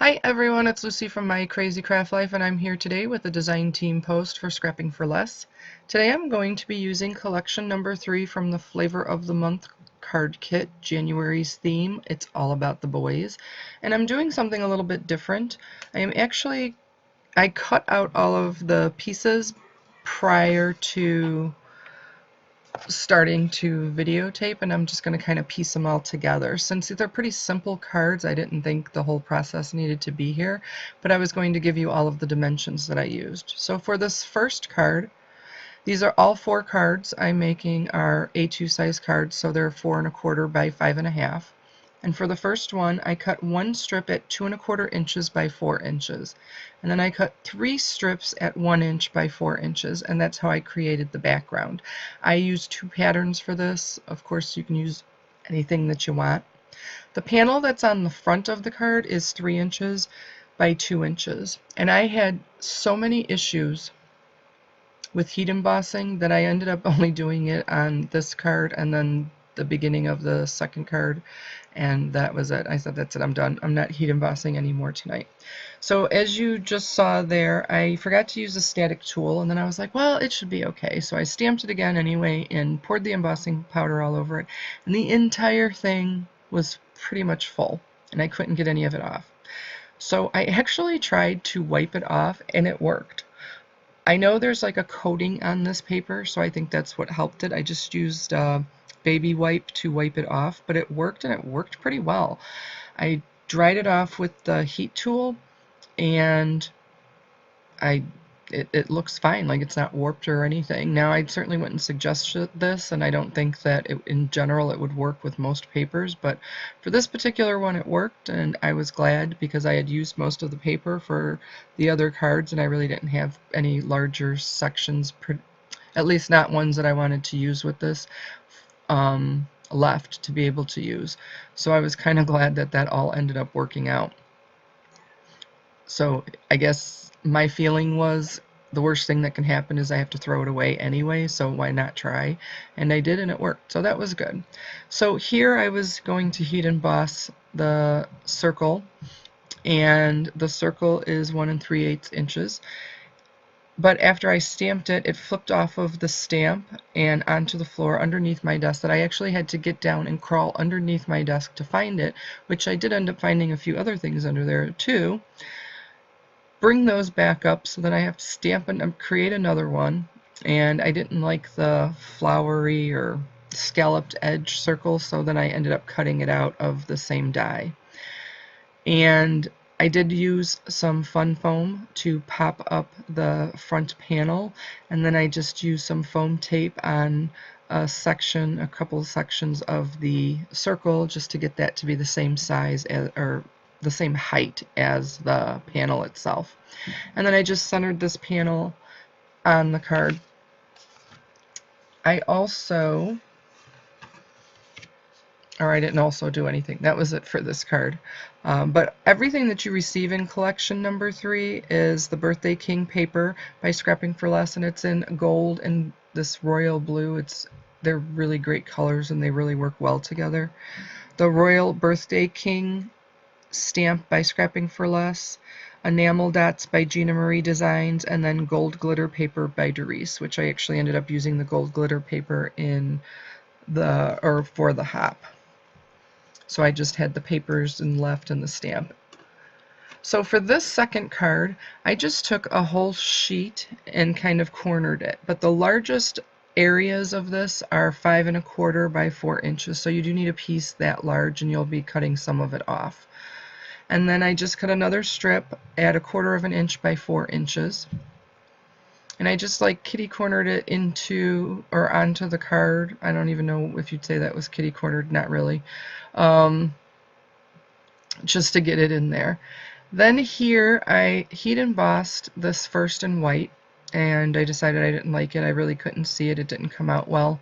Hi everyone, it's Lucy from My Crazy Craft Life, and I'm here today with a design team post for Scrapping for Less. Today I'm going to be using collection number 3 from the Flavor of the Month card kit, January's theme. It's all about the boys, and I'm doing something a little bit different. I cut out all of the pieces prior to starting to videotape, and I'm just going to kind of piece them all together. Since they're pretty simple cards, I didn't think the whole process needed to be here, but I was going to give you all of the dimensions that I used. So for this first card, these are all 4 cards I'm making are A2 size cards, so they're 4 1/4 by 5 1/2. And for the first one, I cut one strip at 2 1/4 inches by 4 inches. And then I cut 3 strips at 1 inch by 4 inches, and that's how I created the background. I used 2 patterns for this. Of course, you can use anything that you want. The panel that's on the front of the card is 3 inches by 2 inches. And I had so many issues with heat embossing that I ended up only doing it on this card and then the beginning of the second card, and that was it. I said, that's it, I'm done. I'm not heat embossing anymore tonight. So as you just saw there, I forgot to use a static tool, and then I was like, well, it should be okay. So I stamped it again anyway and poured the embossing powder all over it, and the entire thing was pretty much full, and I couldn't get any of it off. So I actually tried to wipe it off, and it worked. I know there's like a coating on this paper, so I think that's what helped it. I just used baby wipe to wipe it off, but it worked, and it worked pretty well. I dried it off with the heat tool, and it looks fine, like it's not warped or anything. Now, I certainly wouldn't suggest this, and I don't think that in general it would work with most papers, but for this particular one it worked, and I was glad because I had used most of the paper for the other cards, and I really didn't have any larger sections, at least not ones that I wanted to use with this, left to be able to use. So I was kind of glad that that all ended up working out. So I guess my feeling was the worst thing that can happen is I have to throw it away anyway, so why not try? And I did, and it worked, so that was good. So here I was going to heat emboss the circle, and the circle is 1 3/8 inches. But after I stamped it, it flipped off of the stamp and onto the floor underneath my desk that I actually had to get down and crawl underneath my desk to find it, which I did end up finding a few other things under there too. Bring those back up so that I have to stamp and create another one, and I didn't like the flowery or scalloped edge circle, so then I ended up cutting it out of the same die. And I did use some fun foam to pop up the front panel, and then I just used some foam tape on a couple sections of the circle just to get that to be the same size as, or the same height as the panel itself. And then I just centered this panel on the card. I didn't also do anything. That was it for this card. But everything that you receive in collection number 3 is the Birthday King paper by Scrapping for Less, and it's in gold and this royal blue. They're really great colors, and they really work well together. The Royal Birthday King stamp by Scrapping for Less, enamel dots by Gina Marie Designs, and then gold glitter paper by Doris, which I actually ended up using the gold glitter paper for the hop. So I just had the papers and left and the stamp. So for this second card, I just took a whole sheet and kind of cornered it. But the largest areas of this are 5 1/4 by 4 inches. So you do need a piece that large, and you'll be cutting some of it off. And then I just cut another strip at 1/4 inch by 4 inches. And I just like kitty cornered it into or onto the card. I don't even know if you'd say that was kitty cornered, not really. Just to get it in there. Then here I heat embossed this first in white, and I decided I didn't like it. I really couldn't see it. It didn't come out well.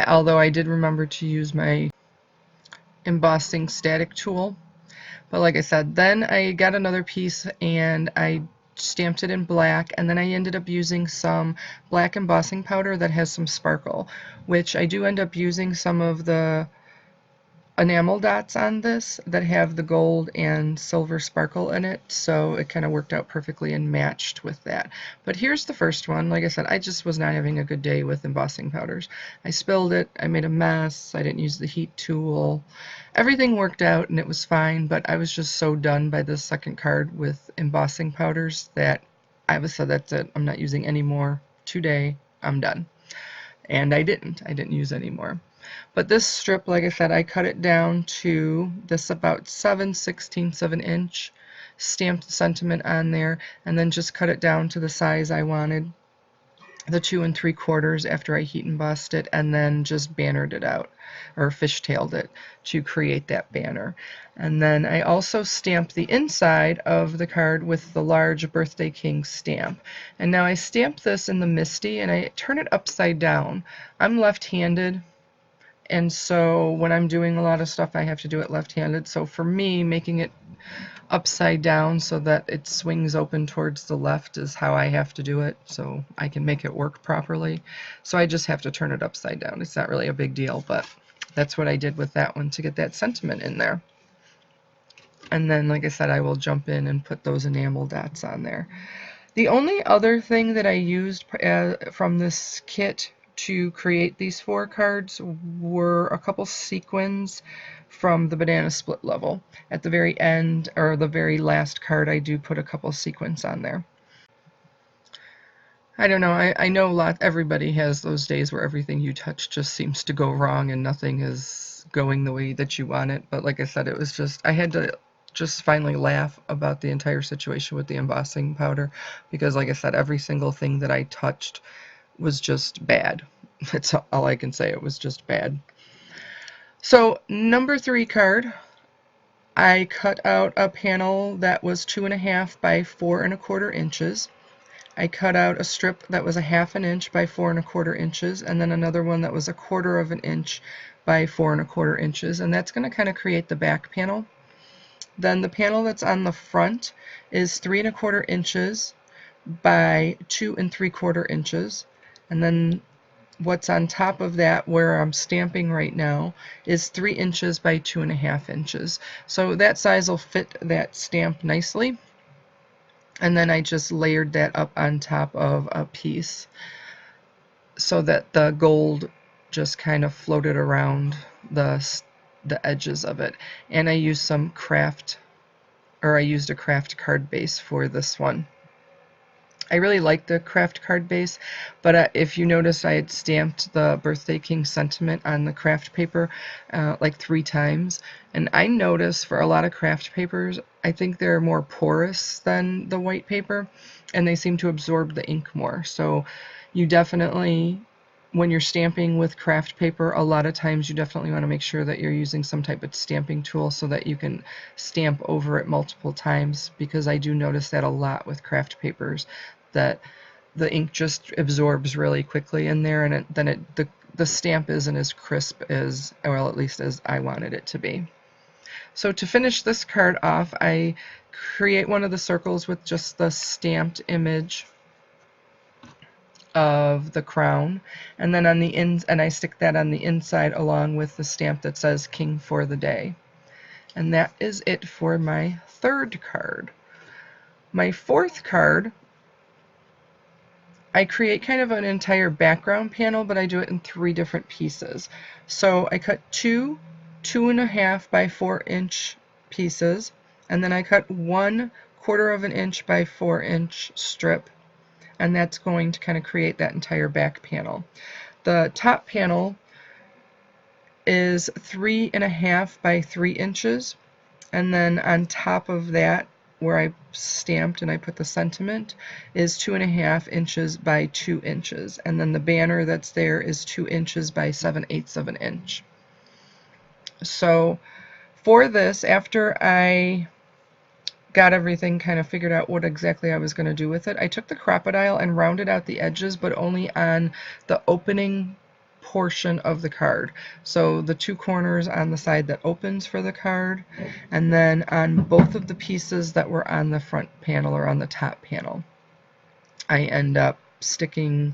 Although I did remember to use my embossing static tool. But like I said, then I got another piece and I stamped it in black, and then I ended up using some black embossing powder that has some sparkle, which I do end up using some of the enamel dots on this that have the gold and silver sparkle in it, so it kind of worked out perfectly and matched with that. But here's the first one. Like I said, I just was not having a good day with embossing powders. I spilled it, I made a mess, I didn't use the heat tool. Everything worked out and it was fine, but I was just so done by the second card with embossing powders that I was said, that's it, I'm not using any more today, I'm done. And I didn't use any more. But this strip, like I said, I cut it down to this about 7/16 of an inch, stamped the sentiment on there, and then just cut it down to the size I wanted, the 2 3/4 after I heat embossed it, and then just bannered it out, or fishtailed it to create that banner. And then I also stamped the inside of the card with the large Birthday King stamp. And now I stamp this in the MISTI and I turn it upside down. I'm left-handed, and so when I'm doing a lot of stuff I have to do it left-handed. So for me, making it upside down so that it swings open towards the left is how I have to do it, so I can make it work properly. So I just have to turn it upside down. It's not really a big deal, but that's what I did with that one to get that sentiment in there. And then, like I said, I will jump in and put those enamel dots on there. The only other thing that I used from this kit to create these 4 cards were a couple sequins from the banana split level. At the very end, or the very last card, I do put a couple sequins on there. I don't know, I know everybody has those days where everything you touch just seems to go wrong and nothing is going the way that you want it, but like I said, it was just, I had to just finally laugh about the entire situation with the embossing powder, because like I said, every single thing that I touched was just bad. That's all I can say, it was just bad. So number 3 card, I cut out a panel that was 2.5 by 4 1/4 inches. I cut out a strip that was a 1/2 inch by 4 1/4 inches, and then another one that was 1/4 of an inch by 4 1/4 inches, and that's going to kind of create the back panel. Then the panel that's on the front is 3 1/4 inches by 2 3/4 inches, and then what's on top of that, where I'm stamping right now, is 3 inches by 2.5 inches. So that size will fit that stamp nicely. And then I just layered that up on top of a piece so that the gold just kind of floated around the edges of it. And I used some I used a craft card base for this one. I really like the craft card base, but if you notice, I had stamped the Birthday King sentiment on the craft paper like 3 times, and I noticed for a lot of craft papers, I think they're more porous than the white paper, and they seem to absorb the ink more. So you definitely, when you're stamping with craft paper, a lot of times you definitely want to make sure that you're using some type of stamping tool so that you can stamp over it multiple times, because I do notice that a lot with craft papers, that the ink just absorbs really quickly in there, and the stamp isn't as crisp as, well, at least as I wanted it to be. So to finish this card off, I create one of the circles with just the stamped image of the crown, and then on the and I stick that on the inside along with the stamp that says King for the Day. And that is it for my 3rd card. My 4th card, I create kind of an entire background panel, but I do it in 3 different pieces. So I cut 2 2.5 by 4 inch pieces, and then I cut 1/4 of an inch by 4 inch strip, and that's going to kind of create that entire back panel. The top panel is 3.5 by 3 inches, and then on top of that, where I stamped and I put the sentiment, is 2.5 inches by 2 inches, and then the banner that's there is 2 inches by 7/8 of an inch. So for this, after I got everything kind of figured out what exactly I was going to do with it, I took the Crop-A-Dile and rounded out the edges, but only on the opening portion of the card. So the 2 corners on the side that opens for the card, and then on both of the pieces that were on the front panel or on the top panel, I end up sticking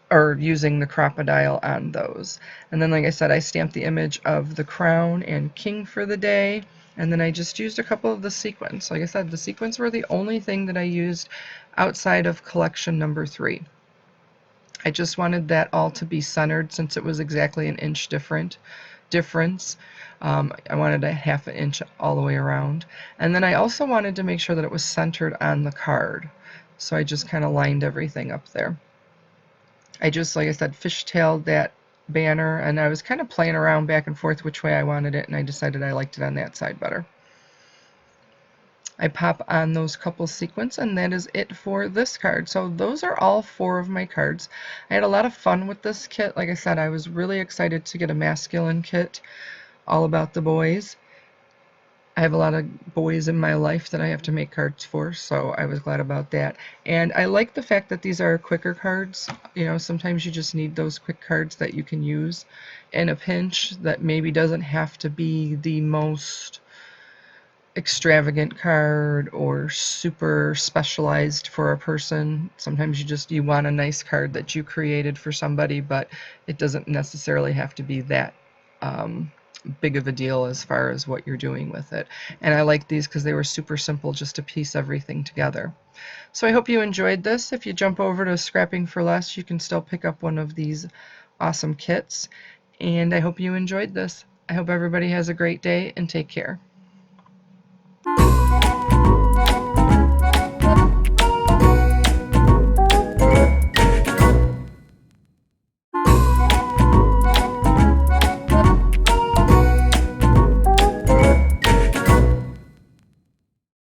or using the crocodile on those. And then, like I said, I stamped the image of the crown and king for the day, and then I just used a couple of the sequins. Like I said, the sequins were the only thing that I used outside of collection number 3. I just wanted that all to be centered since it was exactly an inch difference. I wanted a half an inch all the way around. And then I also wanted to make sure that it was centered on the card. So I just kind of lined everything up there. I just, like I said, fishtailed that banner, and I was kind of playing around back and forth which way I wanted it, and I decided I liked it on that side better. I pop on those couple sequins, and that is it for this card. So those are all 4 of my cards. I had a lot of fun with this kit. Like I said, I was really excited to get a masculine kit all about the boys. I have a lot of boys in my life that I have to make cards for, so I was glad about that. And I like the fact that these are quicker cards. You know, sometimes you just need those quick cards that you can use in a pinch that maybe doesn't have to be the most extravagant card or super specialized for a person. Sometimes you want a nice card that you created for somebody, but it doesn't necessarily have to be that big of a deal as far as what you're doing with it. And I like these because they were super simple just to piece everything together. So I hope you enjoyed this. If you jump over to Scrapping for Less, you can still pick up one of these awesome kits. And I hope you enjoyed this. I hope everybody has a great day and take care.